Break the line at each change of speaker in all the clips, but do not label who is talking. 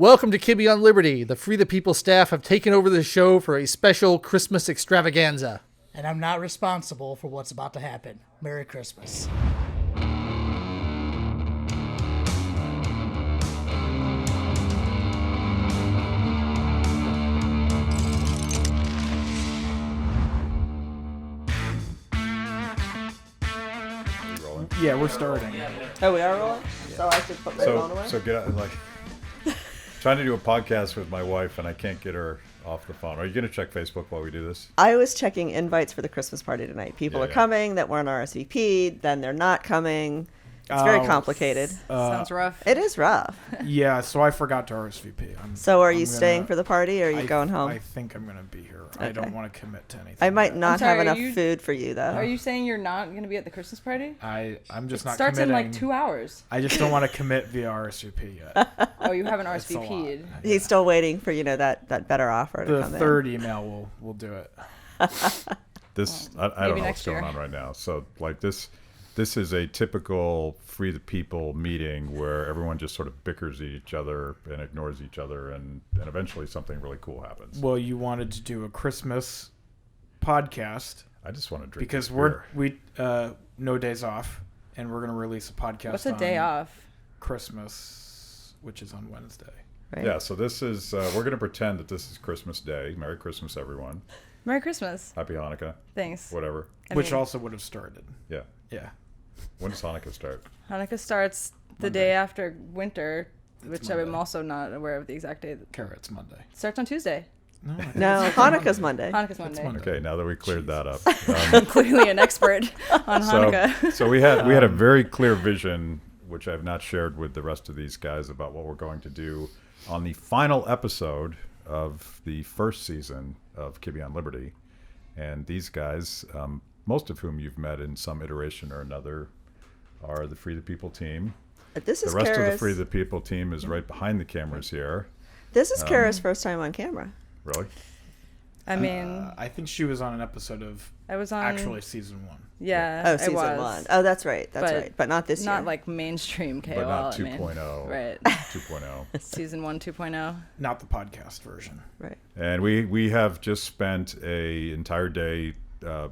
Welcome to Kibbe on Liberty. The Free the People staff have taken over the show for a special Christmas extravaganza.
And I'm not responsible for what's about to happen. Merry Christmas.
Yeah, we're starting.
Oh, we are rolling? Yeah. So I should put my phone away?
So get out, trying to do a podcast with my wife and I can't get her off the phone. Are you going to check Facebook while we do this?
I was checking invites for the Christmas party tonight. People are coming that weren't RSVP'd, then they're not coming. It's very complicated.
Sounds rough.
It is rough.
Yeah, so I forgot to RSVP.
So are you staying for the party or are you going home?
I think I'm going to be here.
Okay.
I don't want to commit to anything.
I might not have enough
you,
food for you, though.
Are you saying you're not going to be at the Christmas party?
I'm just not
starts
committing.
in like 2 hours.
I just don't want to commit via RSVP yet.
Oh, you haven't RSVP'd.
He's still waiting for, that better offer to come in.
The third email will do it.
I don't know what's going
year.
on right now. So this is a typical Free the People meeting where everyone just sort of bickers at each other and ignores each other, and eventually something really cool happens.
Well, you wanted to do a Christmas podcast.
I just want to drink
because we no days off, and we're going to release a podcast.
What's a day off?
Christmas, which is on Wednesday.
Right.
Yeah, so this is we're going to pretend that this is Christmas Day. Merry Christmas, everyone.
Merry Christmas.
Happy Hanukkah.
Thanks.
Whatever.
Which also would have started.
Yeah.
Yeah.
When does Hanukkah start?
Hanukkah starts the day after winter, which I'm also not aware of the exact day.
Carrots Monday.
Starts on Tuesday.
No, Hanukkah's Monday.
Hanukkah's Monday.
Okay, now that we cleared that up.
I'm clearly an expert on Hanukkah.
So we had a very clear vision, which I've not shared with the rest of these guys, about what we're going to do on the final episode of the first season of Kibbe on Liberty. And these guys, most of whom you've met in some iteration or another, are the Free the People team.
This is
the rest
Kara's,
of the Free the People team is right behind the cameras here.
This is Kara's first time on camera.
Really?
I mean,
I think she was on an episode of
I was on
actually season 1.
Yeah.
Oh, season 1. Oh, that's right. But not this year.
Not like mainstream KOL.
But not 2.0.
Right.
2.0.
Season 1, 2.0.
Not the podcast version.
Right.
And we have just spent a entire day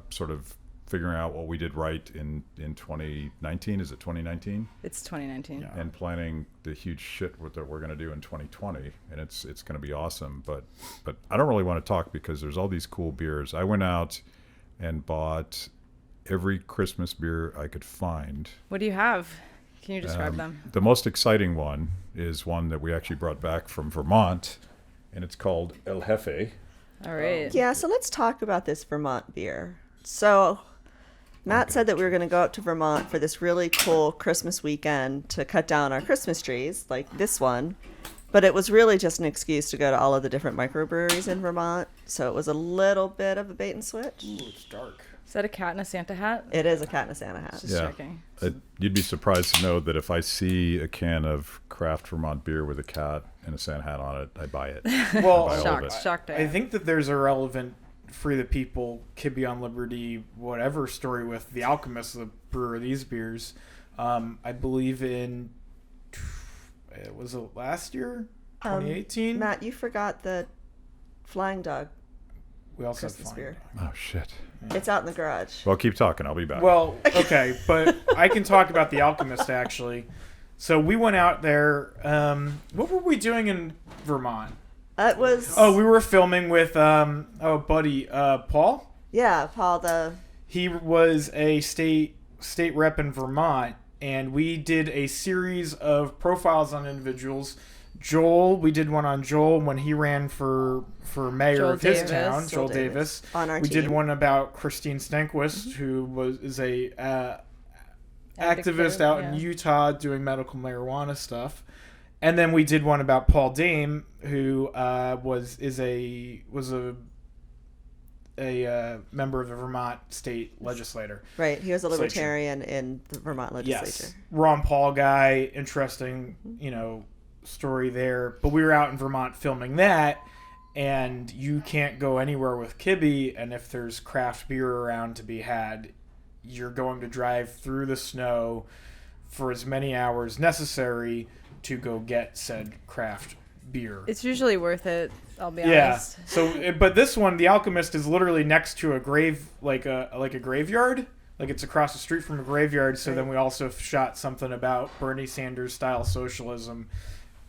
sort of figuring out what we did right in 2019. Is it 2019?
It's 2019.
Yeah.
And planning the huge shit that we're going to do in 2020, and it's going to be awesome. But I don't really want to talk because there's all these cool beers. I went out and bought every Christmas beer I could find.
What do you have? Can you describe them?
The most exciting one is one that we actually brought back from Vermont, and it's called El Jefe.
All right.
Yeah, so let's talk about this Vermont beer. So Matt said that we were going to go out to Vermont for this really cool Christmas weekend to cut down our Christmas trees, like this one. But it was really just an excuse to go to all of the different microbreweries in Vermont. So it was a little bit of a bait and switch.
Ooh, it's dark.
Is that a cat in a Santa hat?
It is a cat in a Santa hat.
Just checking.
You'd be surprised to know that if I see a can of craft Vermont beer with a cat and a Santa hat on it, I buy it.
Well,
I buy all of it.
Shocked.
I think that there's a relevant Free the People, Kibbe on Liberty, whatever story with the Alchemist, the brewer of these beers. I believe was it last year? 2018?
Matt, you forgot the Flying Dog
We also
Christmas
have
beer.
Oh, shit.
It's out in the garage.
Well, keep talking. I'll be back.
Well, okay, but I can talk about the Alchemist, actually. So we went out there. What were we doing in Vermont?
It was...
Oh, we were filming with, buddy, Paul.
Yeah, Paul,
He was a state rep in Vermont, and we did a series of profiles on individuals. Joel, we did one on Joel when he ran for mayor of his town, Joel Davis.
On our
we
team.
did one about Christine Stenquist, who is a activist out in Utah doing medical marijuana stuff. And then we did one about Paul Dame, who was a member of the Vermont state legislature.
Right, he was a libertarian in the Vermont legislature.
Yes, Ron Paul guy, interesting, story there. But we were out in Vermont filming that, and you can't go anywhere with Kibbe, and if there's craft beer around to be had, you're going to drive through the snow for as many hours necessary to go get said craft beer.
It's usually worth it. I'll be
Yeah.
honest.
So, but this one, the Alchemist, is literally next to a grave, like a graveyard. Like it's across the street from a graveyard. So then we also shot something about Bernie Sanders style socialism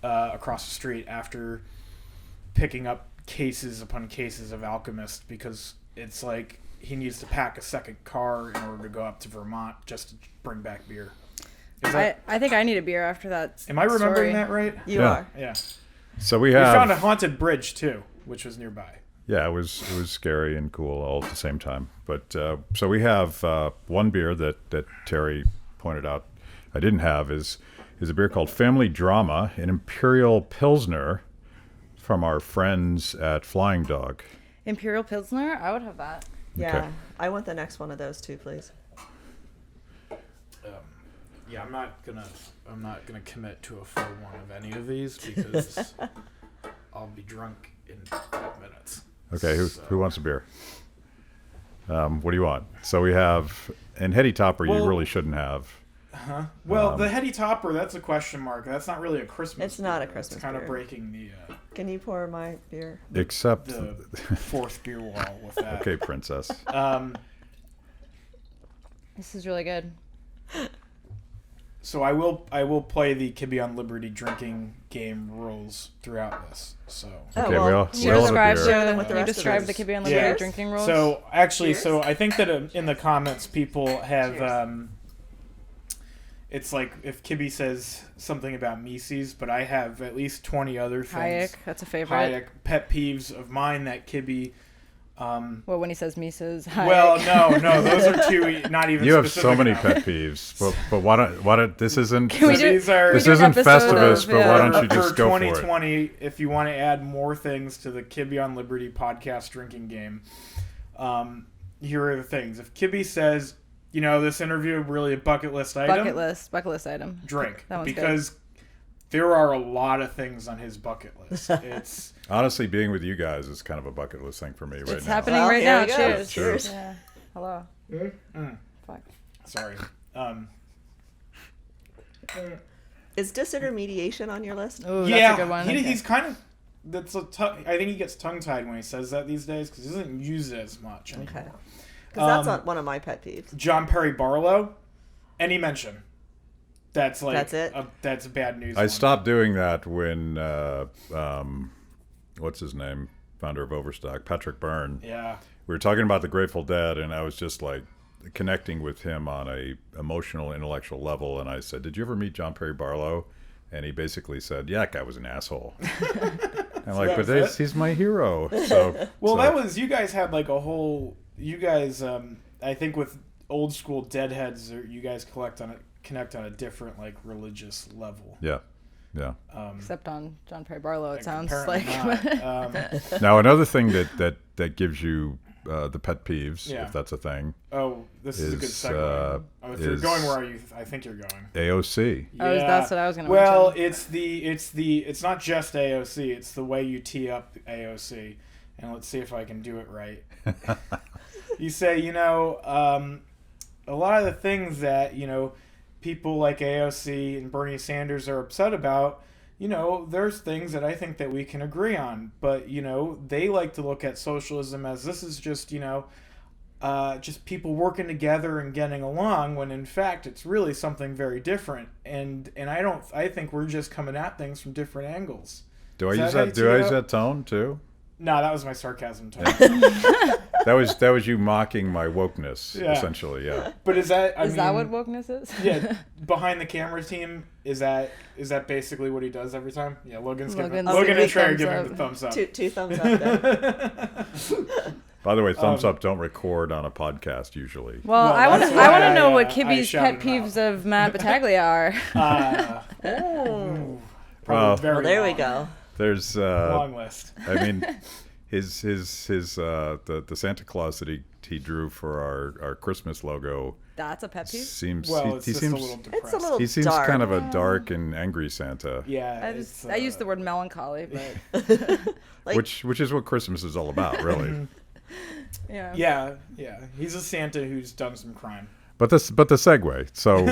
across the street after picking up cases upon cases of Alchemist, because it's like he needs to pack a second car in order to go up to Vermont just to bring back beer.
I think I need a beer after that.
Am I remembering
story.
that right?
You
Yeah.
are.
Yeah.
So we
We
have.
found a haunted bridge too, which was nearby.
Yeah, it was scary and cool all at the same time. But so we have one beer that Terry pointed out I didn't have is a beer called Family Drama, an Imperial Pilsner from our friends at Flying Dog.
Imperial Pilsner? I would have that.
Yeah.
Okay.
I want the next one of those too, please.
Yeah, I'm not gonna commit to a full one of any of these because I'll be drunk in 5 minutes.
Okay, who wants a beer? What do you want? So we have, and Heady Topper you
Well-
really shouldn't have.
Well, the Heady Topper, that's a question mark. That's not really a Christmas.
It's not a
beer.
Christmas
It's kind
beer.
of breaking the
Can you pour my beer?
Except,
fourth beer wall with that.
okay, Princess.
This is really good.
So I will play the Kibbe on Liberty drinking game rules throughout this. So
Oh,
Okay,
well,
we all
You
have a
described
beer.
Share them with the
you
rest of
described
us.
the Kibbe and Liberty
Yeah.
drinking rules.
So actually,
Cheers.
so I think that in the comments people have it's like if Kibbe says something about Mises, but I have at least 20 other things.
Hayek, that's a favorite.
Hayek pet peeves of mine that Kibbe.
Well, when he says Mises, Hayek.
Well, no, those are two not even.
You have so
specific
many
enough.
pet peeves, but why don't this isn't
Can we do-
These are
this
do an
isn't
episode
Festivus,
of-
but why
yeah.
don't you just
for
go for it?
2020, if you want to add more things to the Kibbe on Liberty podcast drinking game, here are the things. If Kibbe says, this interview really a bucket list item,
bucket list item.
drink,
That one's good.
because there are a lot of things on his bucket list. It's
Honestly, being with you guys is kind of a bucket list thing for me right
It's
now.
happening
Well,
right
here
now.
we go.
Cheers.
Cheers.
Yeah. Hello. Fuck.
sorry.
Is disintermediation on your list?
Ooh,
Yeah,
that's a good one.
he's kind of. I think he gets tongue tied when he says that these days because he doesn't use it as much anymore.
Okay. Because that's not one of my pet peeves.
John Perry Barlow, any mention. That's like
That's it?
that's bad news.
I
one.
stopped doing that when what's his name, founder of Overstock, Patrick Byrne.
Yeah.
We were talking about the Grateful Dead, and I was just like connecting with him on a emotional, intellectual level. And I said, "Did you ever meet John Perry Barlow?" And he basically said, "Yeah, that guy was an asshole." I'm like,
was
"But
it?
he's my hero." So
Well,
so-
that was you guys had like a whole. You guys, I think with old school Deadheads, you guys connect on a different like religious level.
yeah.
Except on John Perry Barlow, it sounds
Apparently
like.
not.
Now another thing that gives you the pet peeves,
Yeah.
if that's a thing,
This is a good
is,
segue. If you're
is-
going where I think you're going.
AOC.
That's what I was gonna
Well,
mention.
it's not just AOC. It's the way you tee up AOC, and let's see if I can do it right. You say, a lot of the things that people like AOC and Bernie Sanders are upset about. There's things that I think that we can agree on, but they like to look at socialism as this is just just people working together and getting along, when in fact it's really something very different. And I think we're just coming at things from different angles.
Do I
Is
use
that how
that?
you
Do I
tee it
use
up?
that tone too?
No, that was my sarcasm tone.
That was you mocking my wokeness,
Yeah.
essentially. Yeah.
But is that
Is that what wokeness is?
Yeah, behind the camera team, is that basically what he does every time? Yeah, Logan
Logan's
and Trey are
thumbs
giving
up.
him the thumbs up.
Two thumbs up there.
By the way, thumbs up don't record on a podcast usually.
Well,
Well,
I want
that's
to.
why
I want to
I,
know what
I
Kibbe's
shouted
pet
him
peeves of Matt Battaglia are.
Probably
Well,
very
Well, there we
long.
go.
There's
Long list.
I mean, his the Santa Claus that he drew for our Christmas logo
That's a pet peeve.
seems
Well, it's
he
just
seems
a little depressed.
It's a little
he seems
dark.
kind of a dark and angry Santa,
Yeah,
I use the word melancholy, but
Like,
which is what Christmas is all about, really.
yeah.
Yeah. He's a Santa who's done some crime.
But the segue. So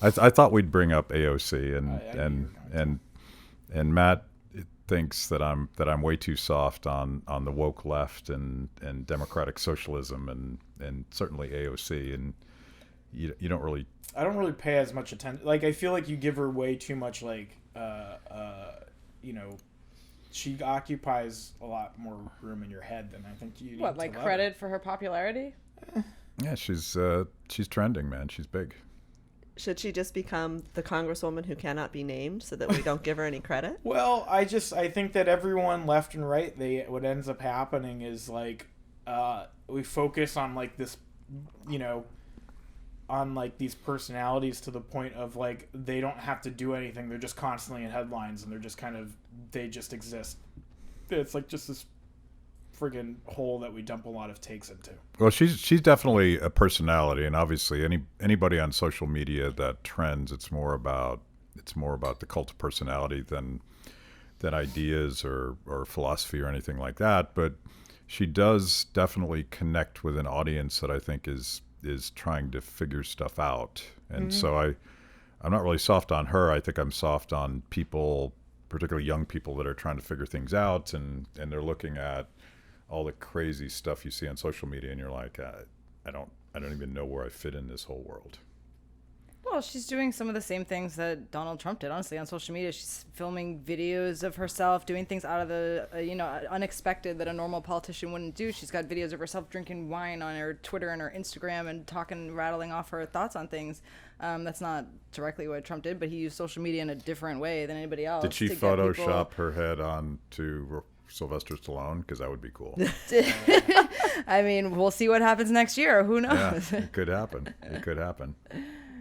I thought we'd bring up AOC
I knew you were going
and Matt thinks that I'm way too soft on the woke left and democratic socialism and certainly AOC, and you don't really.
I don't really pay as much attention. Like, I feel like you give her way too much, like, she occupies a lot more room in your head than I think you need.
What, like credit for her popularity?
Yeah, she's trending, man. She's big.
Should she just become the congresswoman who cannot be named so that we don't give her any credit?
Well, I think that everyone left and right, what ends up happening is, like, we focus on, like, this, on, like, these personalities to the point of, like, they don't have to do anything. They're just constantly in headlines, and they're just they just exist. It's, like, just this friggin' hole that we dump a lot of takes into.
Well, she's definitely a personality, and obviously anybody on social media that trends, it's more about the cult of personality than ideas or philosophy or anything like that. But she does definitely connect with an audience that I think is trying to figure stuff out. And so I'm not really soft on her. I think I'm soft on people, particularly young people that are trying to figure things out, and they're looking at all the crazy stuff you see on social media, and you're like, I don't even know where I fit in this whole world.
Well, she's doing some of the same things that Donald Trump did, honestly, on social media. She's filming videos of herself, doing things out of the, unexpected that a normal politician wouldn't do. She's got videos of herself drinking wine on her Twitter and her Instagram and rattling off her thoughts on things. That's not directly what Trump did, but he used social media in a different way than anybody else.
Did she Photoshop her head on to Sylvester Stallone? Because that would be cool.
I mean, we'll see what happens next year. Who knows?
Yeah, it could happen.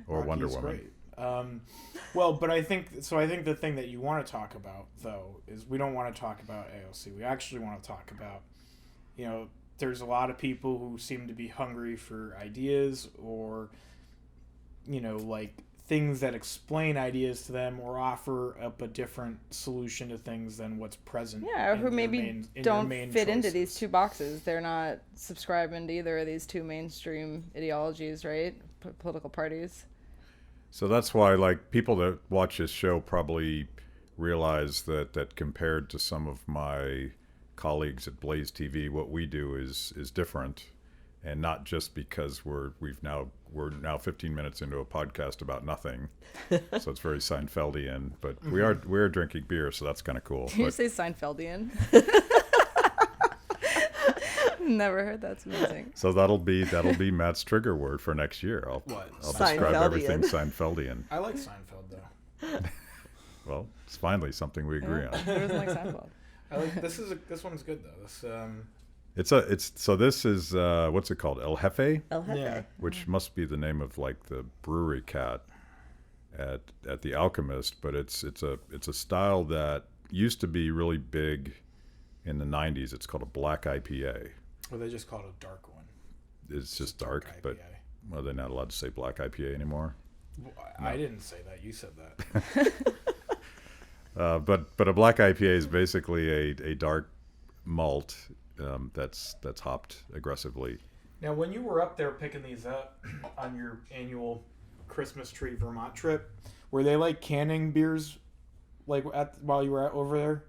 Or
Rocky
Wonder
is
Woman.
Great. Well, but I think the thing that you want to talk about, though, is we don't want to talk about AOC. We actually want to talk about, there's a lot of people who seem to be hungry for ideas or, like things that explain ideas to them or offer up a different solution to things than what's present.
Yeah, or who maybe don't fit into these two boxes. They're not subscribing to either of these two mainstream ideologies, right? Political parties.
So that's why, like, people that watch this show probably realize that compared to some of my colleagues at Blaze TV, what we do is different, and not just because we're now 15 minutes into a podcast about nothing, so it's very Seinfeldian. But we're drinking beer, so that's kind of cool.
Did you say Seinfeldian? Never heard. That's amazing.
So that'll be Matt's trigger word for next year. I'll describe everything Seinfeldian.
I like Seinfeld, though.
Well, it's finally something we agree on.
Who doesn't like Seinfeld?
I like this one's good though.
This is what's it called? El Jefe?
El Jefe.
Yeah.
Which must be the name of, like, the brewery cat at the Alchemist, but it's a style that used to be really big in the 90s. It's called a black IPA.
Well, they just call it a dark one.
It's just dark, but are they not allowed to say black IPA anymore?
I didn't say that. You said that.
But a black IPA is basically a dark malt that's hopped aggressively.
Now, when you were up there picking these up on your annual Christmas tree Vermont trip, were they like canning beers, like while you were over there?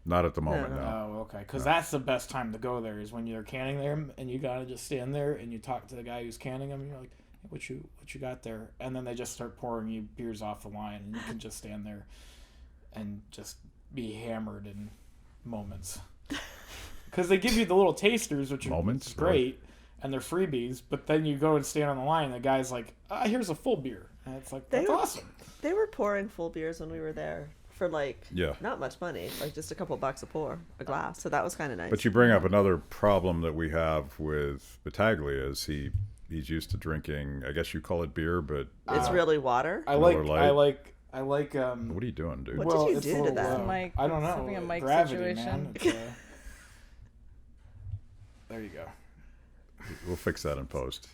Not at the moment, no.
Oh, okay. Because that's the best time to go there is when you're canning them, and you gotta just stand there and you talk to the guy who's canning them. And you're like, hey, what you got there? And then they just start pouring you beers off the line, and you can just stand there and just be hammered in moments. Because they give you the little tasters, which are great, and they're freebies. But then you go and stand on the line, and the guy's like, here's a full beer, and it's like, that's awesome.
They were pouring full beers when we were there. For not much money, like just a couple bucks a glass. So that was kind of nice.
But you bring up another problem that we have with Battaglia is he's used to drinking. I guess you call it beer, but
it's really water.
I like.
What are you doing, dude?
What did you do to that?
I don't know.
Having a mic
Gravity,
situation.
Man. There you go.
We'll fix that in post.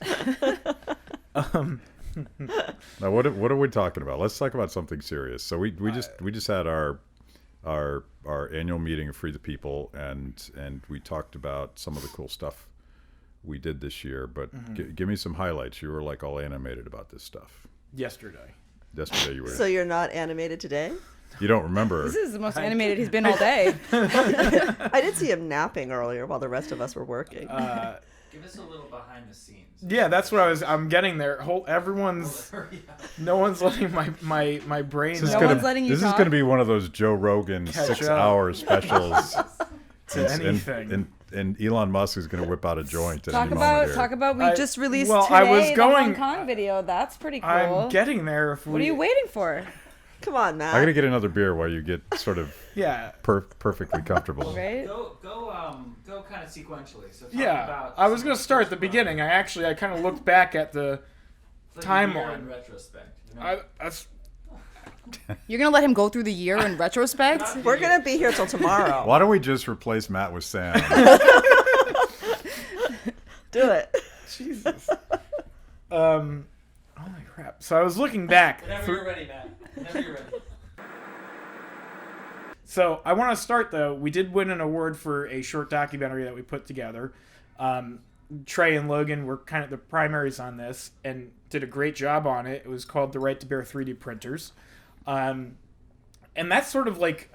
Now, what are we talking about? Let's talk about something serious. So we just had our annual meeting of Free the People, and we talked about some of the cool stuff we did this year. But give me some highlights. You were like all animated about this stuff.
Yesterday.
yesterday you were.
So you're not animated today?
You don't remember.
This is the most animated he's been all day.
I did see him napping earlier while the rest of us were working.
Give us a little behind the scenes.
Yeah, that's what I'm getting there. Everyone's, no one's letting my brain.
This is
No
gonna,
one's letting you
this is
talk?
going to be one of those Joe Rogan
Catch
6-hour specials.
to anything.
And Elon Musk is going to whip out a joint at any moment here.
We just released
well,
today
I was
the
going-
Hong Kong video. That's pretty cool.
I'm getting there. If
What are you waiting for?
Come on, Matt.
I'm going to get another beer while you get sort of
Yeah.
perfectly comfortable.
Right?
Go kind of sequentially. So talk
Yeah,
about
I was gonna start at the beginning. I kind of looked back at the
it's like a year
timeline.
in retrospect. You know?
that's
You're gonna let him go through the year in retrospect?
We're going to be here till tomorrow.
Why don't we just replace Matt with Sam?
Do it.
Jesus. Holy crap! So I was looking back.
Whenever you're ready, Matt. Whenever you're ready.
So I want to start though. We did win an award for a short documentary that we put together. Trey and Logan were kind of the primaries on this and did a great job on it. It was called The Right to Bear 3D Printers. And that's sort of like,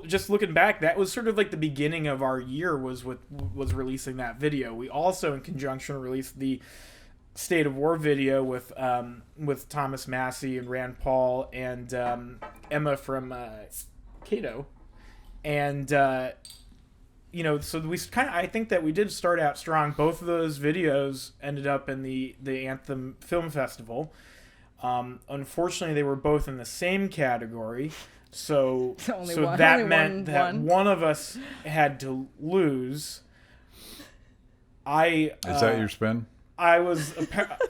just looking back, that was sort of like the beginning of our year was releasing that video. We also, in conjunction, released the State of War video with Thomas Massey and Rand Paul and Emma from Cato. And, so I think that we did start out strong. Both of those videos ended up in the Anthem Film Festival. Unfortunately, they were both in the same category. So that meant that one of us had to lose.
Is that your spin?
I was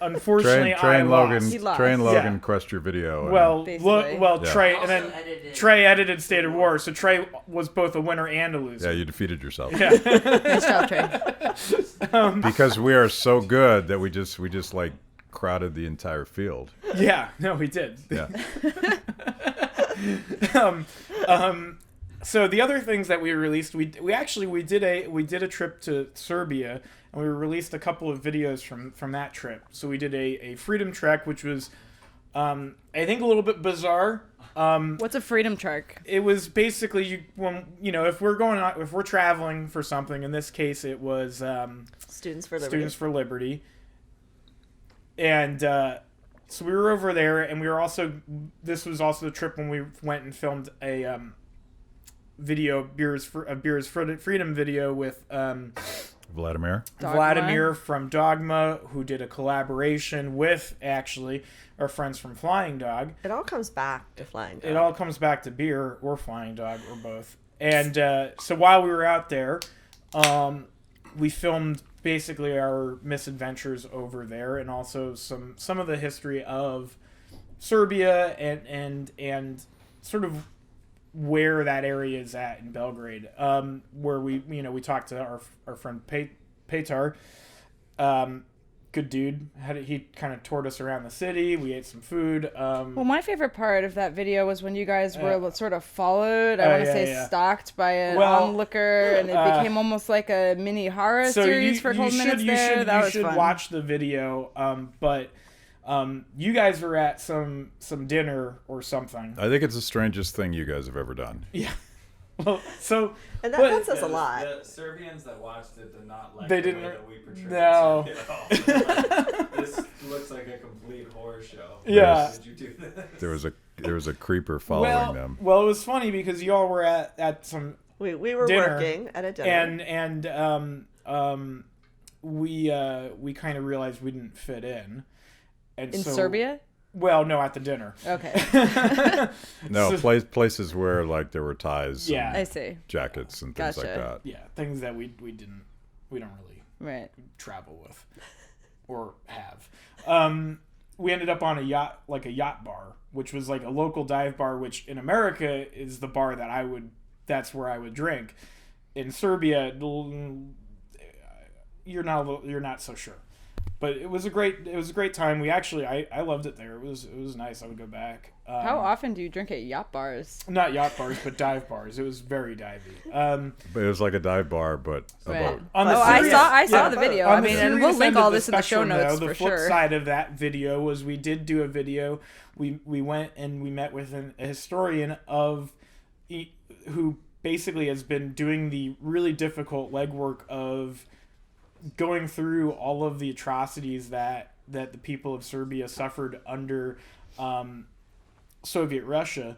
unfortunately
Trey and Logan.
He lost.
Trey and Logan
Yeah.
crushed your video. and-
Basically.
Yeah.
Trey
Also
and then
edited-
Trey edited State of War, so Trey was both a winner and a
yeah,
loser.
you defeated yourself.
Nice job, Trey.
Because we are so good that we just like crowded the entire field.
Yeah, no, we did.
Yeah.
So the other things that we released, we did a trip to Serbia, and we released a couple of videos from that trip. So we did a freedom trek, which was I think a little bit bizarre.
What's a freedom trek?
It was basically if we're traveling for something. In this case, it was
Students for Liberty.
Students for Liberty, and so we were over there, and this was also the trip when we went and filmed a Beers Freedom video with
Vladimir.
Dogma.
Vladimir from Dogma, who did a collaboration with actually our friends from Flying Dog.
It all comes back to Flying Dog.
It all comes back to beer or Flying Dog or both. And so while we were out there, we filmed basically our misadventures over there, and also some of the history of Serbia and sort of where that area is at in Belgrade. Where we talked to our friend Petar. Good dude. He kind of toured us around the city. We ate some food.
Well, my favorite part of that video was when you guys were sort of followed, I want to say stalked by an onlooker, and it became almost like a mini horror series for a couple minutes there. That was fun.
Watch the video, but you guys were at some dinner or something.
I think it's the strangest thing you guys have ever done.
Yeah. Well, so
And that says a lot.
The Serbians that watched it did not like
They
the
didn't-
way that we portrayed
no.
it at all. This looks like a complete horror show.
Yeah.
Why did you do this?
There was a creeper following them.
Well, it was funny because y'all were at some
We were
dinner,
working at a dinner.
and we kind of realized we didn't fit in. And
In
so,
Serbia?
Well, no, at the dinner.
Okay.
No,
So-
places where like there were ties,
Yeah.
I see.
jackets, and things like
Gotcha.
that.
Yeah, things that we don't really
Right.
travel with or have. We ended up on a yacht bar, which was like a local dive bar, which in America is the bar that's where I would drink. In Serbia, you're not so sure. but it was a great time. We actually I loved it there. It was nice. I would go back.
How often do you drink at yacht bars?
Not yacht bars, but dive bars. It was very divey.
But it was like a dive bar, but a
Right.
boat.
On the
I saw
yeah,
the video.
on
I
the
mean, and
serious
we'll link
end
all
of
this in the show
spectrum,
notes
though,
for
the flip
sure.
side of that video was we did do a video. We went and we met with a historian who basically has been doing the really difficult legwork of going through all of the atrocities that the people of Serbia suffered under Soviet Russia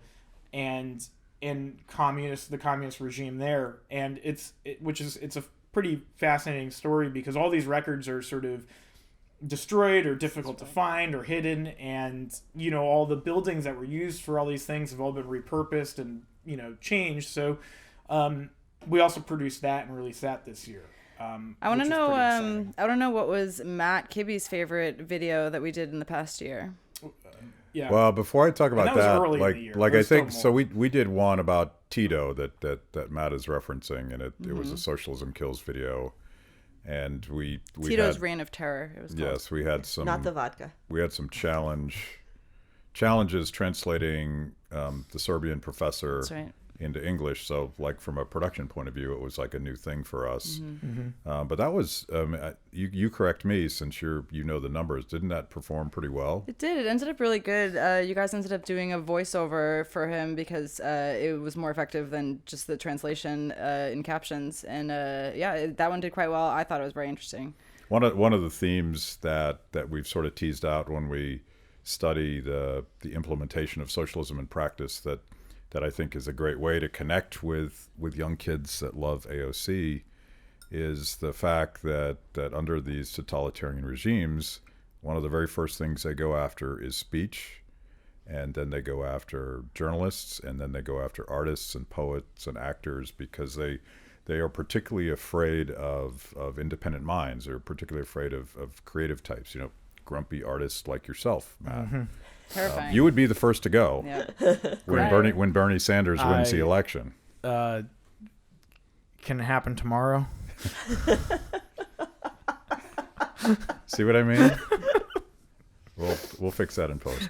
and the communist regime there, and it's a pretty fascinating story because all these records are sort of destroyed or difficult to find or hidden, and all the buildings that were used for all these things have all been repurposed and changed. So we also produced that and released that this year.
I want to know. I don't know what was Matt Kibbe's favorite video that we did in the past year.
Yeah.
Well, before I talk about
that was
that,
early in the year.
like I
There's
think
still
so.
more.
We did one about Tito that Matt is referencing, and it was a Socialism Kills video, and we
Tito's
had,
Reign of Terror. It was called.
yes, we had some
Not the vodka.
we had some challenges translating the Serbian professor
That's right.
into English. So, like from a production point of view, it was like a new thing for us.
Mm-hmm.
But that was you correct me since you know the numbers. Didn't that perform pretty well?
It did. It ended up really good. You guys ended up doing a voiceover for him because it was more effective than just the translation in captions. And that one did quite well. I thought it was very interesting.
One of the themes that we've sort of teased out when we study the implementation of socialism in practice that I think is a great way to connect with young kids that love AOC is the fact that under these totalitarian regimes, one of the very first things they go after is speech, and then they go after journalists, and then they go after artists and poets and actors because they are particularly afraid of independent minds. They're particularly afraid of creative types, grumpy artists like yourself, Matt.
Mm-hmm.
Terrifying.
You would be the first to go
Yeah.
when Bernie Sanders wins the election.
Can it happen tomorrow?
See what I mean? We'll fix that in post.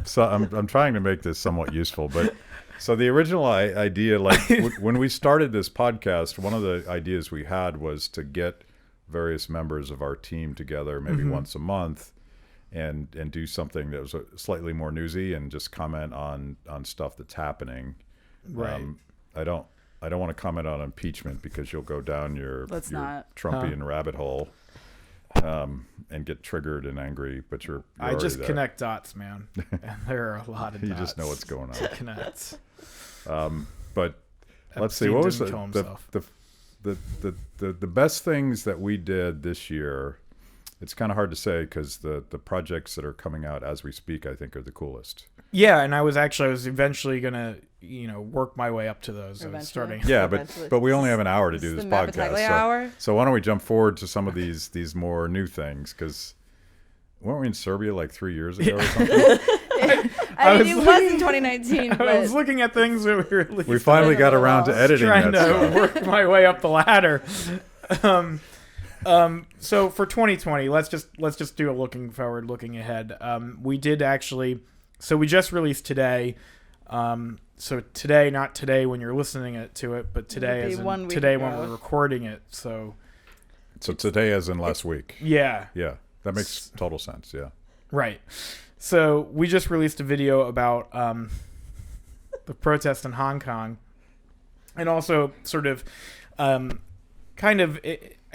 So I'm trying to make this somewhat useful, but so the original idea, like when we started this podcast, one of the ideas we had was to get various members of our team together, maybe once a month, and do something that was slightly more newsy and just comment on stuff that's happening.
Right.
I don't want to comment on impeachment because you'll go down your
Let's not.
Trumpian rabbit hole and get triggered and angry. But you're
I just
already there.
connect dots, man. And there are a lot of
You
dots
just know what's going on.
to connect.
But let's see,
Epstein
what was
didn't kill himself.
the best things that we did this year? It's kind of hard to say because the projects that are coming out as we speak, I think, are the coolest.
Yeah, and I was eventually gonna, work my way up to those. I was
Eventually.
starting.
Yeah,
Eventually.
but we only have an hour to do
This
this
is the Matt
podcast.
Battaglia hour?
So why don't we jump forward to some of these more new things? Because weren't we in Serbia like 3 years ago or something?
I mean,
was
it was
looking-
in 2019,
I was
but
looking at things that we released.
We finally got
Really
around to
well.
editing
trying
that
to
stuff.
work my way up the ladder. So for 2020, let's just do a looking forward, looking ahead. We did actually. So we just released today. So today, not today when you're listening to it, but today
It'll be
as in
1 week
today when
ago.
we're recording it. So
So today, as in last week.
yeah,
Yeah, that makes total sense. Yeah.
right. So we just released a video about the protest in Hong Kong, and also sort of I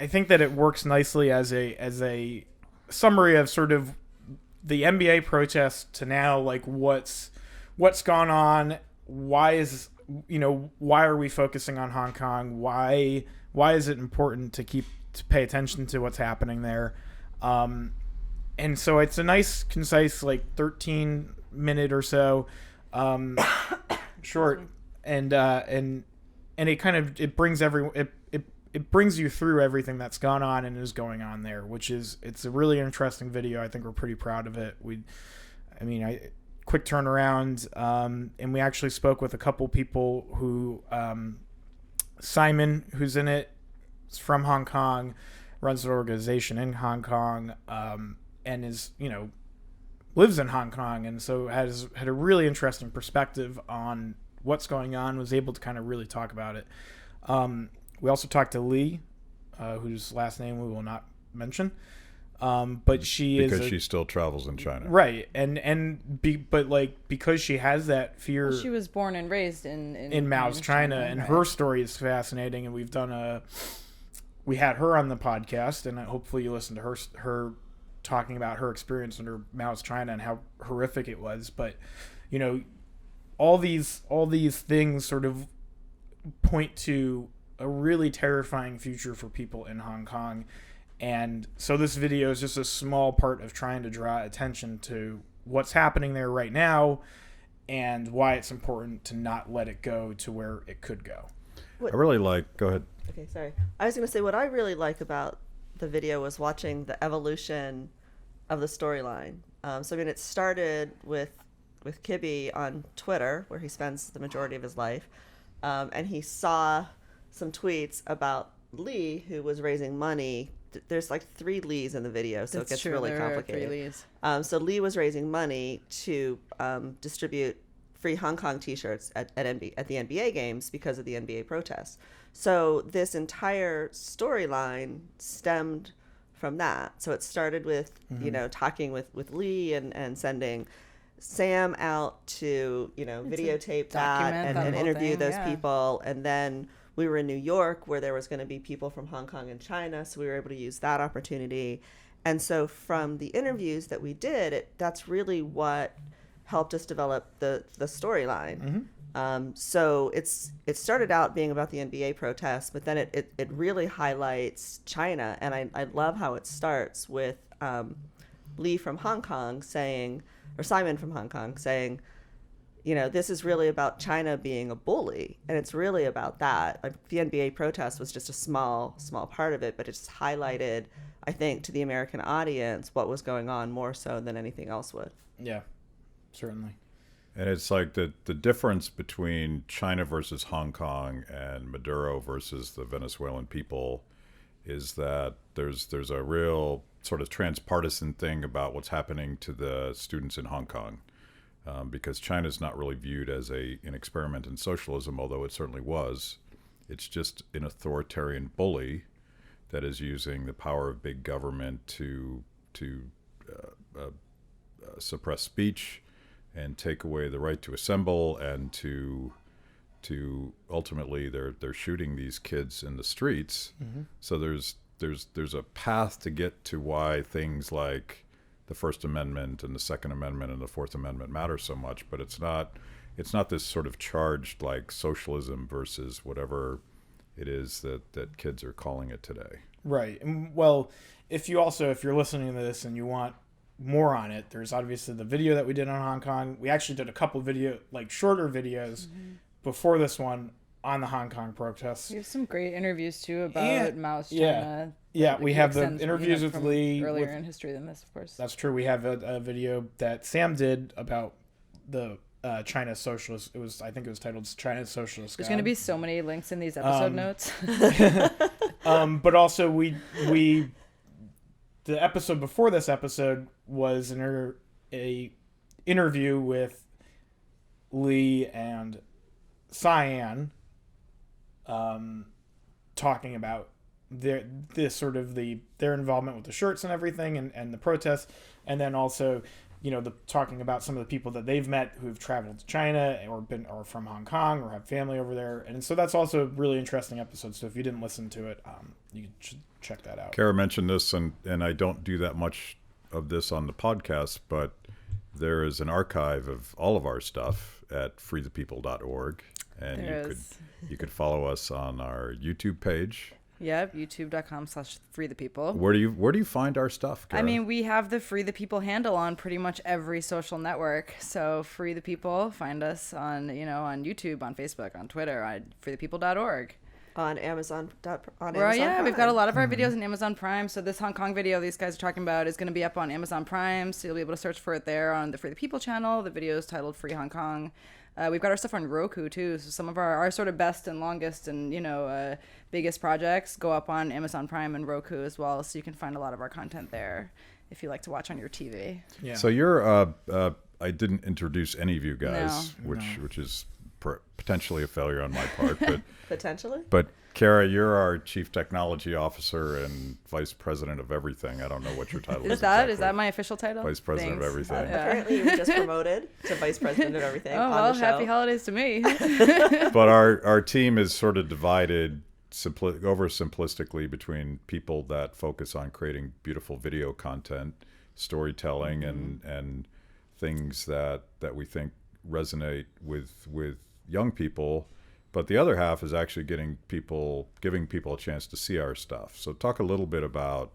think that it works nicely as a summary of sort of the NBA protest to now, like what's gone on, why are we focusing on Hong Kong, why is it important to pay attention to what's happening there, and so it's a nice, concise, like 13-minute or so short, and it kind of it brings you through everything that's gone on and is going on there, it's a really interesting video. I think we're pretty proud of it. Quick turnaround, and we actually spoke with a couple people who Simon, who's in it, is from Hong Kong, runs an organization in Hong Kong, and is, lives in Hong Kong, and so had a really interesting perspective on what's going on, was able to kind of really talk about it. We also talked to Lee, whose last name we will not mention, but
she still travels in China,
right? Because she has that fear.
Well, she was born and raised in
Mao's China, and
right.
her story is fascinating. And we had her on the podcast, and hopefully you listened to her talking about her experience under Mao's China and how horrific it was. But all these things sort of point to a really terrifying future for people in Hong Kong. And so this video is just a small part of trying to draw attention to what's happening there right now and why it's important to not let it go to where it could go.
I really like. Go ahead.
Okay, sorry. I was going to say what I really like about the video was watching the evolution of the storyline. It started with Kibbe on Twitter, where he spends the majority of his life, and he saw some tweets about Lee, who was raising money. There's like 3 Lees in the video, so
That's
it gets
true.
really
There
complicated.
Are 3 Lees.
So Lee was raising money to distribute free Hong Kong T-shirts at the NBA games because of the NBA protests. So this entire storyline stemmed from that. So it started with talking with Lee and sending Sam out to videotape that and
whole
interview
thing,
those
yeah.
people, and then we were in New York where there was going to be people from Hong Kong and China, so we were able to use that opportunity. And so from the interviews that we did, that's really what helped us develop the storyline. So it started out being about the NBA protests, but then it really highlights China. And I love how it starts with Lee from Hong Kong saying, or Simon from Hong Kong saying, this is really about China being a bully, and it's really about that. The NBA protest was just a small part of it, but it just highlighted, I think, to the American audience what was going on more so than anything else would.
Yeah, certainly.
And it's like the difference between China versus Hong Kong and Maduro versus the Venezuelan people is that there's a real sort of transpartisan thing about what's happening to the students in Hong Kong. Because China's not really viewed as an experiment in socialism, although it certainly was. It's just an authoritarian bully that is using the power of big government to suppress speech and take away the right to assemble, and to ultimately they're shooting these kids in the streets. So there's a path to get to why things like the First Amendment and the Second Amendment and the Fourth Amendment matter so much, but it's not this sort of charged like socialism versus whatever it is that kids are calling it today.
Right. And, well, if you're listening to this and you want more on it, there's obviously the video that we did on Hong Kong. We actually did a couple shorter videos before this one on the Hong Kong protests.
We have some great interviews too about Mao's China.
Yeah, we have the
extends,
interviews with
from
Lee
earlier in history than this, of course.
That's true. We have a video that Sam did about the China Socialist. I think it was titled China Socialist.
There's going to be so many links in these episode notes.
But also the episode before this episode was a interview with Lee and Cyan, talking about their involvement with the shirts and everything, and the protests, and then also talking about some of the people that they've met who've traveled to China or from Hong Kong or have family over there. And so that's also a really interesting episode. So if you didn't listen to it, you should check that out.
Kara mentioned this, and I don't do that much of this on the podcast, but there is an archive of all of our stuff at freethepeople.org, and you could follow us on our YouTube page.
Yep, youtube.com/freethepeople.
Where do you find our stuff, Kara?
I mean, we have the Free the People handle on pretty much every social network. So Free the People, find us on YouTube, on Facebook, on Twitter, on freethepeople.org.
On Amazon.
We've got a lot of our
Mm-hmm.
videos on Amazon Prime. So this Hong Kong video these guys are talking about is going to be up on Amazon Prime. So you'll be able to search for it there on the Free the People channel. The video is titled Free Hong Kong. We've got our stuff on Roku too. So some of our sort of best and longest and biggest projects go up on Amazon Prime and Roku as well. So you can find a lot of our content there if you like to watch on your TV.
Yeah.
So you're I didn't introduce any of you guys,
No.
which is potentially a failure on my part, but
Potentially.
but Kara, you're our Chief Technology Officer and Vice President of everything. I don't know what your title is.
Is that
exactly.
my official title?
Vice President of
Thanks.
everything.
Apparently, you were just promoted to Vice President of everything
Oh,
on
well,
the show.
happy holidays to me.
But our team is sort of divided oversimplistically between people that focus on creating beautiful video content, storytelling, and things that we think resonate with young people. But the other half is actually giving people a chance to see our stuff. So talk a little bit about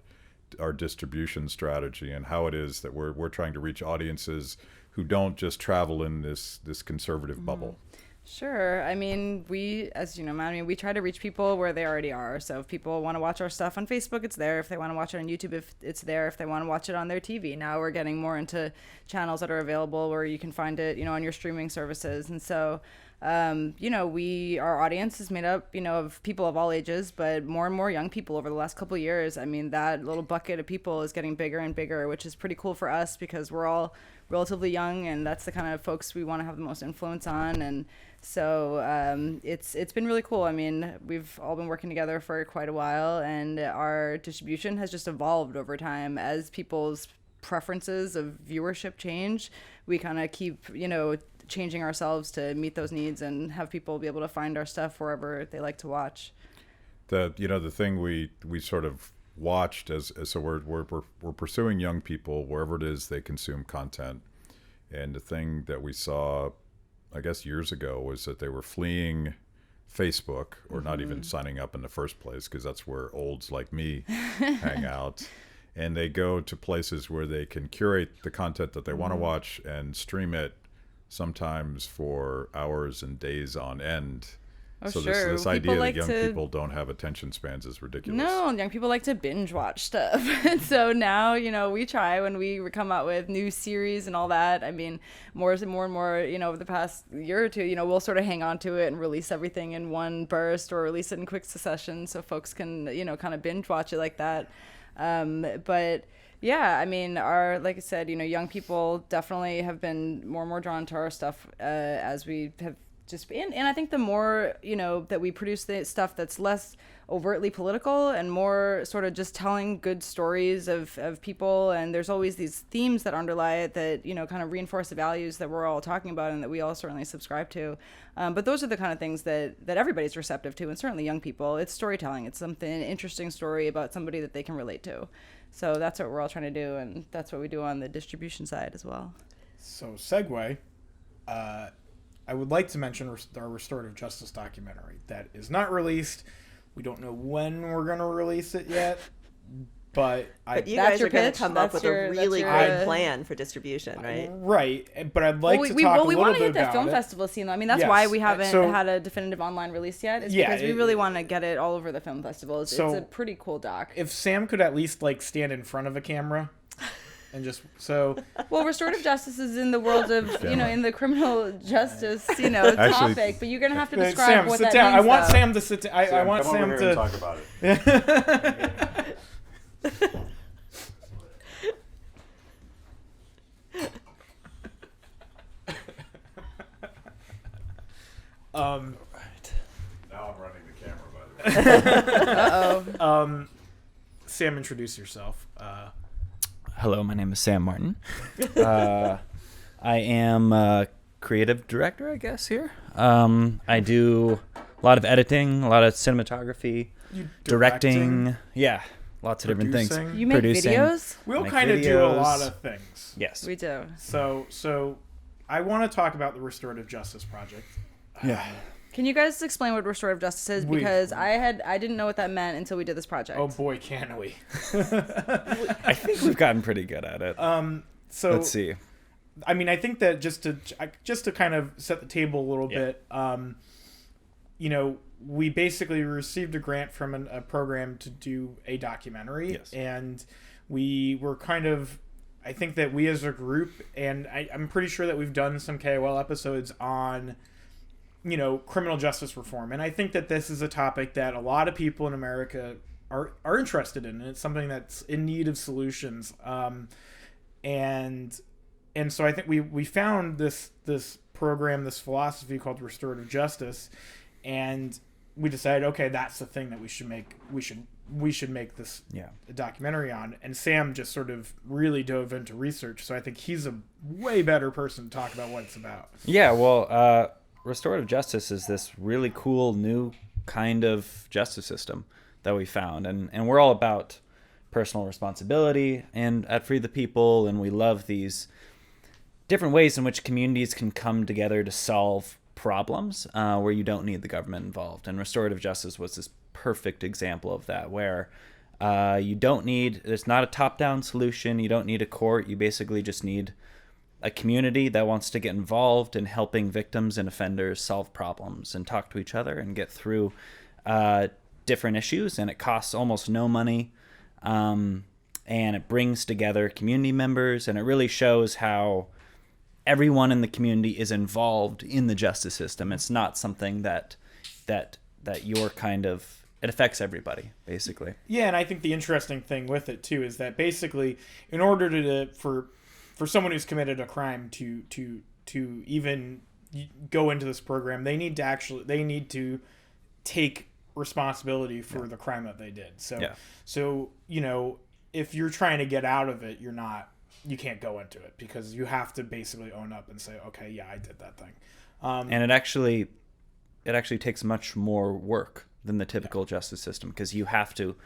our distribution strategy and how it is that we're trying to reach audiences who don't just travel in this conservative bubble.
Sure. I mean, as you know, Matt, we try to reach people where they already are. So if people want to watch our stuff on Facebook, it's there. If they want to watch it on YouTube, if it's there. If they want to watch it on their TV. Now we're getting more into channels that are available where you can find it, on your streaming services. And so, our audience is made up, of people of all ages, but more and more young people over the last couple of years. I mean, that little bucket of people is getting bigger and bigger, which is pretty cool for us because we're all relatively young, and that's the kind of folks we want to have the most influence on. And so it's been really cool. I mean, we've all been working together for quite a while, and our distribution has just evolved over time as people's preferences of viewership change. We kind of keep, changing ourselves to meet those needs and have people be able to find our stuff wherever they like to watch.
The thing we sort of watched so we're pursuing young people wherever it is they consume content, and the thing that we saw, I guess years ago, was that they were fleeing Facebook or not even signing up in the first place, because that's where olds like me hang out, and they go to places where they can curate the content that they want to watch and stream it sometimes for hours and days on end.
Oh,
so
sure.
this
People
idea
like
that young
to-
people don't have attention spans is ridiculous.
No, young people like to binge watch stuff. And so now, we try when we come out with new series and all that. I mean, more and more, over the past year or two, we'll sort of hang on to it and release everything in one burst or release it in quick succession so folks can, kind of binge watch it like that. But yeah, I mean, like I said, young people definitely have been more and more drawn to our stuff as we have just been. And I think the more, that we produce the stuff that's less overtly political and more sort of just telling good stories of people. And there's always these themes that underlie it that, kind of reinforce the values that we're all talking about and that we all certainly subscribe to. But those are the kind of things that everybody's receptive to, and certainly young people. It's storytelling. It's an interesting story about somebody that they can relate to. So that's what we're all trying to do, and that's what we do on the distribution side as well.
So segue, I would like to mention our restorative justice documentary that is not released. We don't know when we're going to release it yet, but
you
That's
guys
your
are going to
pitch?
come up with a really good
your-
plan for distribution, right?
Right, but I'd like to talk
we
a
want
little
to
bit
hit the
about
film
it.
festival scene, though. I mean, that's
Yes.
why we haven't
So-
had a definitive online release yet. Is
Yeah,
because we really want to get it all over the film festivals.
So-
It's a pretty cool doc.
If Sam could at least stand in front of a camera and just
Well, restorative justice is in the world of,
Camera.
in the criminal justice,
Actually-
topic. But you're going to have to describe
Sam,
what
sit
that
down.
means.
I want
though.
Sam to sit down. I want
come
Sam
over
to
here and talk about it. Now I'm running the camera, by the way.
Uh-oh.
Sam, introduce yourself.
Hello, my name is Sam Martin. I am a creative director, I guess, here. I do a lot of editing, a lot of cinematography, directing. Yeah, lots of different things.
Producing.
You make
Producing.
videos?
We'll
Make
kind of do a
videos.
lot of things.
Yes.
We do.
So I want to talk about the Restorative Justice Project.
Yeah.
Can you guys explain what restorative justice is? Because I didn't know what that meant until we did this project.
Oh boy, can we?
I think we've gotten pretty good at it.
So
Let's see.
I mean, I think that just to kind of set the table a little
Yeah.
bit, we basically received a grant from a program to do a documentary.
Yes.
And we were kind of, I think that we as a group, and I'm pretty sure that we've done some KOL episodes on, criminal justice reform. And I think that this is a topic that a lot of people in America are interested in, and it's something that's in need of solutions. And so I think we found this program, this philosophy called restorative justice, and we decided, okay, that's the thing that we should make this a documentary on. And Sam just sort of really dove into research, so I think he's a way better person to talk about what it's about.
Yeah, well, restorative justice is this really cool new kind of justice system that we found, and we're all about personal responsibility and at Free the People, and we love these different ways in which communities can come together to solve problems where you don't need the government involved. And restorative justice was this perfect example of that, where it's not a top-down solution, you don't need a court, you basically just need a community that wants to get involved in helping victims and offenders solve problems and talk to each other and get through different issues, and it costs almost no money, and it brings together community members, and it really shows how everyone in the community is involved in the justice system. It's not something that you're kind of, it affects everybody, basically.
Yeah, and I think the interesting thing with it too is that basically, in order for someone who's committed a crime to even go into this program, they need to take responsibility for the crime that they did. So if you're trying to get out of it, you can't go into it, because you have to basically own up and say, okay, yeah, I did that thing.
And it actually takes much more work than the typical justice system, because you have to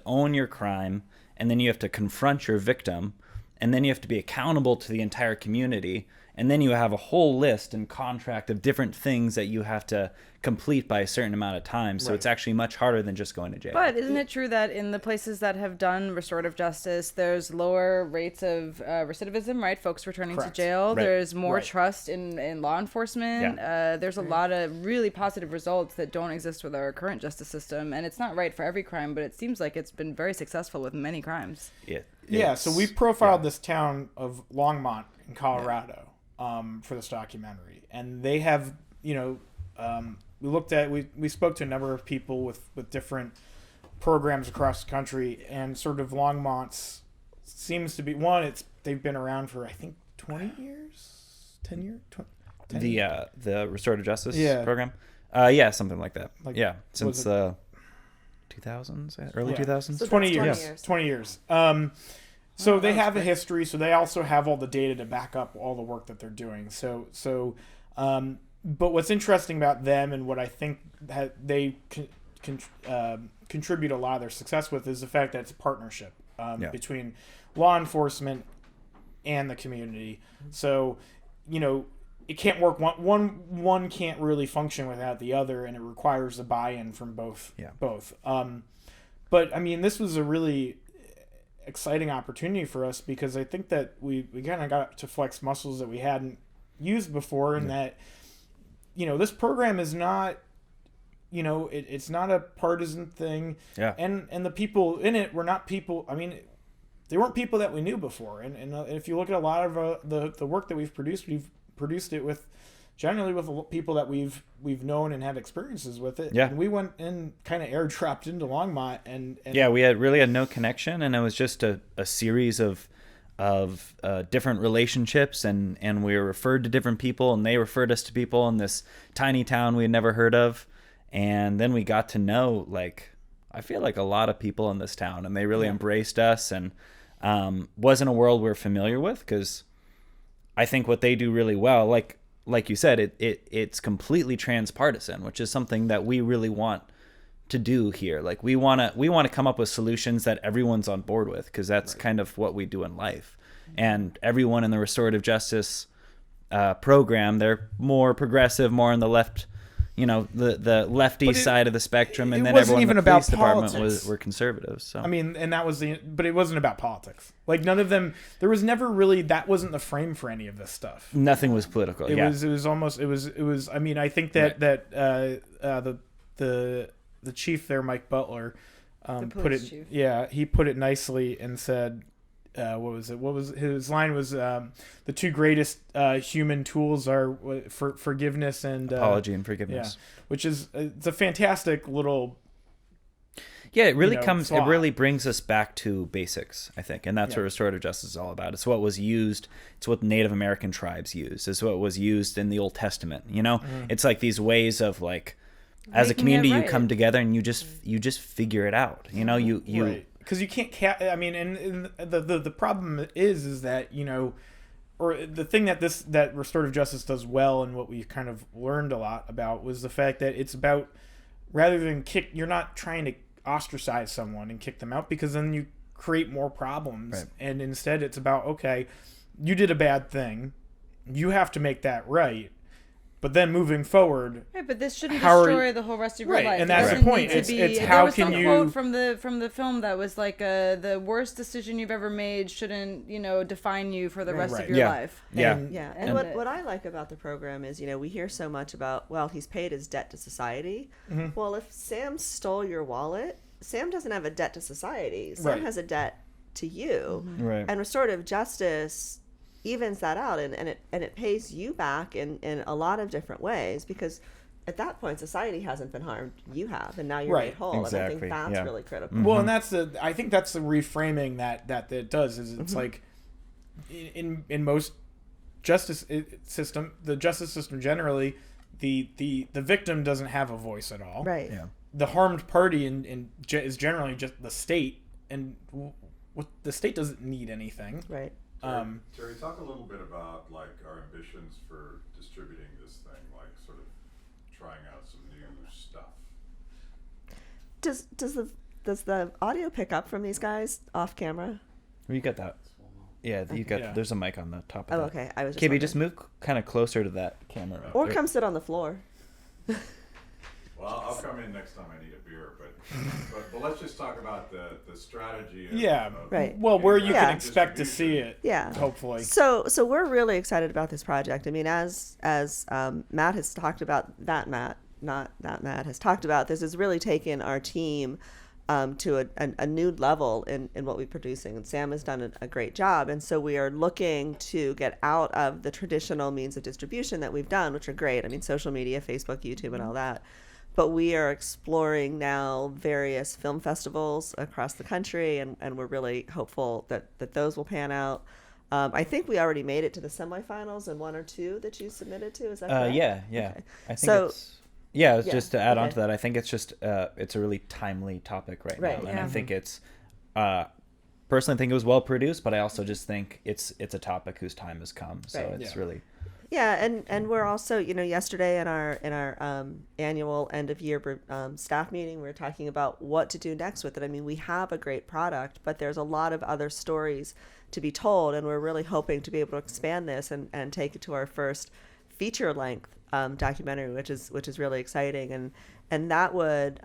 own your crime, and then you have to confront your victim, and then you have to be accountable to the entire community, and then you have a whole list and contract of different things that you have to complete by a certain amount of time. So It's actually much harder than just going to jail.
But isn't it true that in the places that have done restorative justice, there's lower rates of recidivism, right? Folks returning
Correct.
to jail.
Right.
There's more
Right.
trust in law enforcement. There's a lot of really positive results that don't exist with our current justice system. And it's not right for every crime, but it seems like it's been very successful with many crimes.
So we profiled this town of Longmont in Colorado for this documentary, and they have, we spoke to a number of people with different programs across the country, and sort of Longmont's seems to be they've been around for, I think, 20 years, 10 years, 10 years.
The restorative justice program, something like that. Since 2000s, early 2000s.
So
20
that's
years. 20 years. So they have a history. So they also have all the data to back up all the work that they're doing. But what's interesting about them, and what I think they contribute a lot of their success with, is the fact that it's a partnership between law enforcement and the community. So, it can't work. One can't really function without the other, and it requires a buy-in from both. But I mean, this was a really exciting opportunity for us, because I think that we kind of got to flex muscles that we hadn't used before, and that this program is not it's not a partisan thing, and the people in it were not people, I mean, they weren't people that we knew before, and if you look at a lot of the work that we've produced it with generally with people that we've known and had experiences with it. And we went and kind of airdropped into Longmont, and
we had no connection, and it was just a series of different relationships, and we were referred to different people, and they referred us to people in this tiny town we had never heard of, and then we got to know, I feel like a lot of people in this town, and they really embraced us, and wasn't a world we're familiar with, because I think what they do really well, like you said, it's completely transpartisan, which is something that we really want to do here. We want to come up with solutions that everyone's on board with, because that's kind of what we do in life. And everyone in the restorative justice program, they're more progressive, more on the left the lefty side of the spectrum, and
it
then
wasn't
everyone in
even
the
about
police department
politics.
were conservatives. So
I mean, and that was but it wasn't about politics. Like none of them. There was never really that wasn't the frame for any of this stuff.
nothing was political.
It
yeah.
was almost. It was. I mean, I think that the chief there, Mike Butler, put
police
it.
chief.
Yeah, he put it nicely and said, what was it? What was his line? Was the two greatest human tools are for forgiveness and
Apology and forgiveness.
Yeah, which is it's a fantastic little.
Yeah, it really
thought.
it really brings us back to basics, I think. And that's what restorative justice is all about. It's what was used, it's what Native American tribes used, it's what was used in the Old Testament, It's like these ways of like, as a
Making
community,
it
you
right.
come together and you just figure it out, you
Right. Because you can't. I mean, and the problem is that or the thing that restorative justice does well, and what we kind of learned a lot about was the fact that it's about rather than you're not trying to ostracize someone and kick them out because then you create more problems,
Right.
and instead it's about okay, you did a bad thing, you have to make that right. But then moving forward,
Right, but this shouldn't
How are
destroy
you-
the whole rest of your
Right,
life.
and
It
that's
the
doesn't
point.
need to
It's
be-
how
there was
can
some
you-
quote from the film that was like the worst decision you've ever made shouldn't define you for the rest
Right.
of your
Yeah.
life.
Yeah.
And-
Yeah, and
And-
what I like about the program is, we hear so much about, well, he's paid his debt to society. Well, if Sam stole your wallet, Sam doesn't have a debt to society. Sam
Right.
has a debt to you.
Right.
And restorative justice evens that out, and it pays you back in a lot of different ways, because at that point society hasn't been harmed, you have, and now you're
Right.
made whole. And I
Exactly,
think that's
yeah.
really critical.
Well, and I think that's the reframing that it does is it's like in most justice system, the justice system generally, the victim doesn't have a voice at all.
Right.
Yeah.
The harmed party is generally just the state, and what the state doesn't need anything.
Right.
Terry, talk a little bit about like our ambitions for distributing this thing, like sort of trying out some new stuff.
Does the audio pick up from these guys off camera?
You got that. Yeah, you got.
Yeah.
There's a mic on the top of
Oh,
that.
okay. I was just
Kibbe,
wondering.
just move kind of closer to that camera.
Or
There.
come sit on the floor.
Well, I'll come in next time I need a beer, but let's just talk about the strategy.
Yeah.
Right.
Well, where you
Yeah.
can expect to see it.
Yeah.
Hopefully.
So we're really excited about this project. I mean, as Matt has talked about, Matt has talked about, this has really taken our team to a new level in what we're producing, and Sam has done a great job. And so we are looking to get out of the traditional means of distribution that we've done, which are great. I mean, social media, Facebook, YouTube, and all that. But we are exploring now various film festivals across the country, and we're really hopeful that those will pan out. I think we already made it to the semifinals in one or two that you submitted to. Is that correct?
Yeah.
Okay.
I think
So-
it's. Yeah,
Yeah,
just to add on
okay.
to that, I think it's just it's a really timely topic right
Right,
now, and I
yeah.
think it's personally think it was well produced, but I also just think it's a topic whose time has come. So
Right.
it's
Yeah.
really
Yeah, and we're also, yesterday in our annual end of year staff meeting, we were talking about what to do next with it. I mean, we have a great product, but there's a lot of other stories to be told, and we're really hoping to be able to expand this and take it to our first feature length documentary, which is really exciting, and that would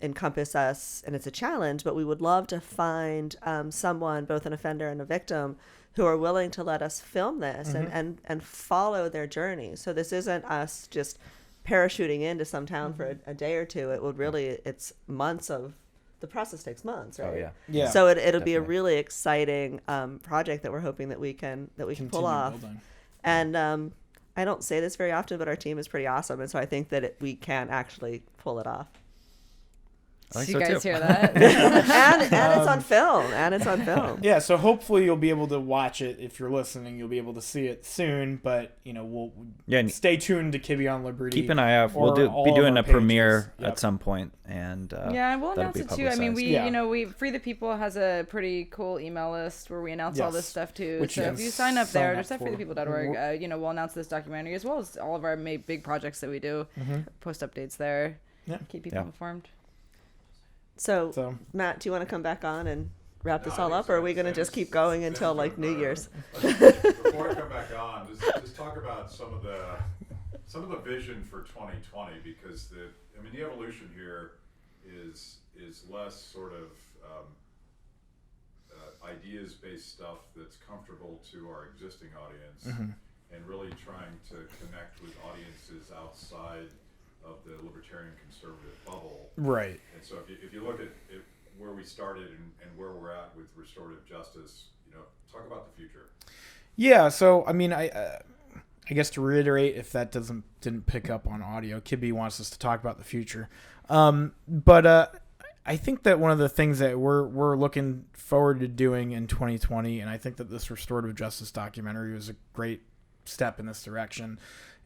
encompass us, and it's a challenge, but we would love to find someone, both an offender and a victim, who are willing to let us film this and follow their journey. So this isn't us just parachuting into some town for a day or two. It would really, it's months of, the process takes months, right?
oh yeah.
Yeah.
So it'll be a
Definitely.
really exciting project that we're hoping that we can pull
Continue
off.
building.
And I don't say this very often, but our team is pretty awesome, and so I think that we can actually pull it off.
I think
Did
so
you guys
too.
hear that?
and it's on film. And it's on film.
Yeah, so hopefully you'll be able to watch it. If you're listening, you'll be able to see it soon. But we'll
and
stay tuned to Kibbe on Liberty.
keep an eye out. We'll
or
be
all
doing
of
a
our
premiere
pages. Yep.
at some point, and
Yeah, we'll
that'll
announce
be
it too. I mean, we,
Yeah.
we Free the People has a pretty cool email list where we announce all
Yes.
this stuff too.
Which
So
you
if
can
you sign up
sign
there,
up
just at
for.
freethepeople.org, we'll announce this documentary as well as all of our big projects that we do. Post updates there.
Yeah.
Keep people
Yeah.
informed.
So, Matt, do you want to come back on and wrap this all up, or are we going to just keep going until like New Year's?
Before I come back on, just talk about some of some of the vision for 2020, because the evolution here is less sort of ideas-based stuff that's comfortable to our existing audience, and really trying to connect with audiences outside of the libertarian conservative bubble.
Right.
And so if you look at where we started and where we're at with restorative justice, talk about the future.
Yeah. So I guess to reiterate, if that didn't pick up on audio, Kibbe wants us to talk about the future. But I think that one of the things that we're looking forward to doing in 2020, and I think that this restorative justice documentary was a great step in this direction.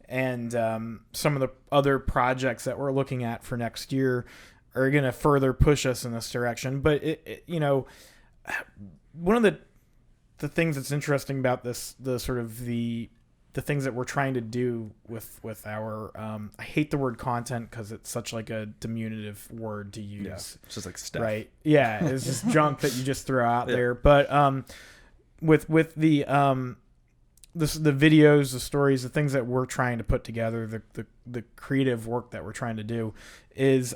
And some of the other projects that we're looking at for next year are going to further push us in this direction. But one of the things that's interesting about this, the things that we're trying to do with our I hate the word content because it's such like a diminutive word to use.
Yeah, it's just like stuff.
Right. Yeah, it's just junk that you just throw out there. But with the videos, the stories, the things that we're trying to put together, the creative work that we're trying to do is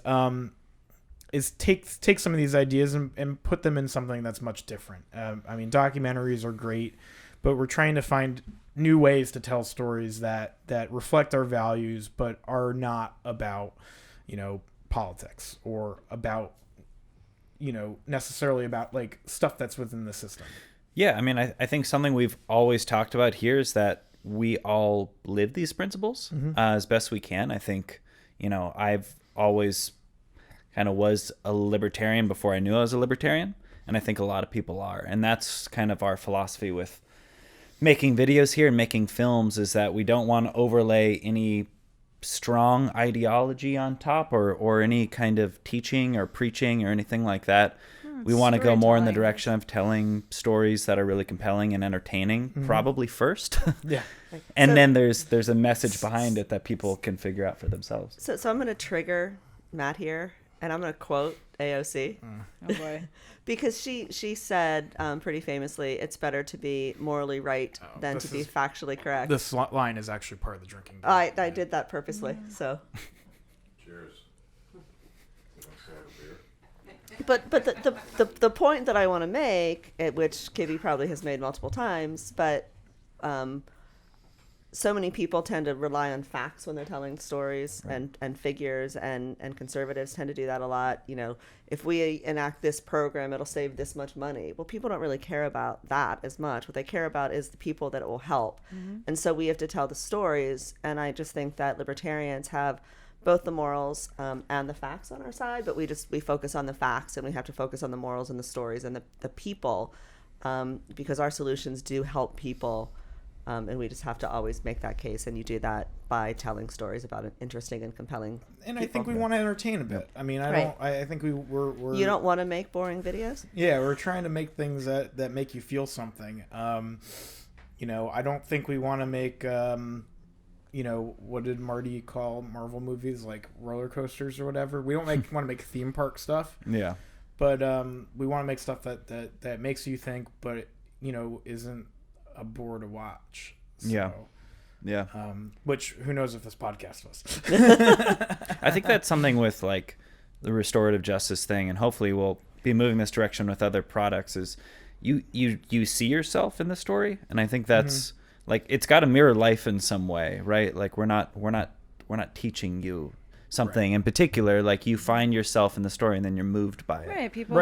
take some of these ideas and put them in something that's much different. Documentaries are great, but we're trying to find new ways to tell stories that reflect our values, but are not about, politics or about, necessarily about like stuff that's within the system.
Yeah, I think something we've always talked about here is that we all live these principles as best we can. I think, I've always kind of was a libertarian before I knew I was a libertarian, and I think a lot of people are. And that's kind of our philosophy with making videos here and making films, is that we don't want to overlay any strong ideology on top or any kind of teaching or preaching or anything like that. We want to go more in the direction of telling stories that are really compelling and entertaining, probably first.
Yeah.
And then there's a message behind it that people can figure out for themselves.
So I'm going to trigger Matt here, and I'm going to quote AOC.
Oh boy.
Because she said pretty famously, it's better to be morally right than to be factually correct.
This line is actually part of the drinking game.
I did that purposely. So.
Cheers.
But the point that I want to make, which Kibbe probably has made multiple times, but so many people tend to rely on facts when they're telling stories, right, and figures, and conservatives tend to do that a lot. If we enact this program, it'll save this much money. Well, people don't really care about that as much. What they care about is the people that it will help. And so we have to tell the stories. And I just think that libertarians have both the morals and the facts on our side, but we focus on the facts, and we have to focus on the morals and the stories and the people, because our solutions do help people. And we just have to always make that case, and you do that by telling stories about an interesting and compelling.
And
people.
I think we want to entertain a bit. I think we're.
You don't want to make boring videos?
Yeah, we're trying to make things that make you feel something. I don't think we want to make. What did Marty call Marvel movies, like roller coasters or whatever? We don't want to make theme park stuff.
Yeah.
But we want to make stuff that makes you think, but isn't a bore to watch. So,
yeah.
Which, who knows if this podcast was.
I think that's something with like the restorative justice thing, and hopefully we'll be moving this direction with other products, is you see yourself in the story, and I think that's like, it's got to mirror life in some way, right? Like we're not teaching you something in particular. Like you find yourself in the story, and then you're moved by it.
Right. People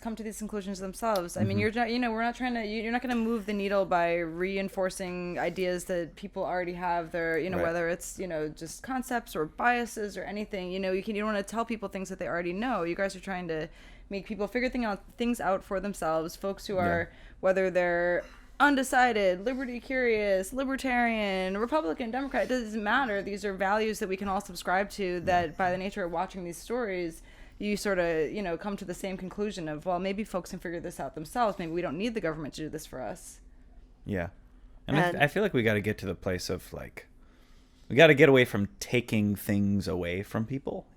come to these conclusions themselves. I mean, we're not trying to. You're not going to move the needle by reinforcing ideas that people already have. There,
Right.
whether it's just concepts or biases or anything. You don't want to tell people things that they already know. You guys are trying to make people figure things out for themselves. Folks who are, whether they're undecided, liberty curious, libertarian, Republican, Democrat, it doesn't matter. These are values that we can all subscribe to, that by the nature of watching these stories, you sort of, come to the same conclusion of, well, maybe folks can figure this out themselves. Maybe we don't need the government to do this for us.
Yeah. And I feel like we got to get to the place of like, we got to get away from taking things away from people,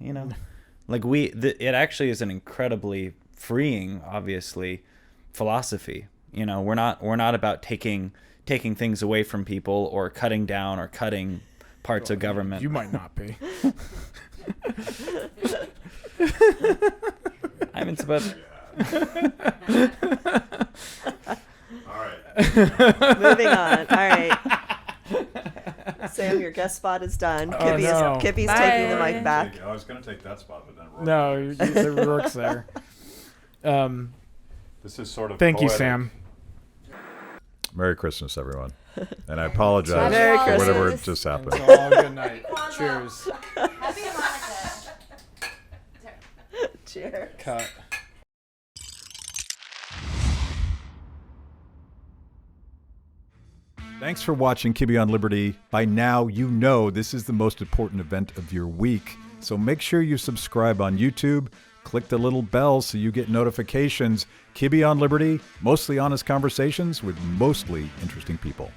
like it actually is an incredibly freeing, obviously, philosophy. We're not about taking things away from people or cutting down or cutting parts of government.
You might not be.
I mean, it's about
All right.
Moving on. All right. Sam, your guest spot is done.
Oh,
Kibbe's,
no.
Kibbe's
Bye.
taking the mic back.
I was going to take that spot, but then Rourke.
No, the Rourke's there.
This is sort of
Thank you,
poetic.
Sam.
Merry Christmas, everyone. And I apologize
Merry
for whatever
Christmas.
just happened.
It's all good night. Cheers.
Happy Hanukkah.
Cheers.
Cut.
Thanks for watching Kibbe on Liberty. By now, you know this is the most important event of your week. So make sure you subscribe on YouTube. Click the little bell so you get notifications. Kibbe on Liberty, mostly honest conversations with mostly interesting people.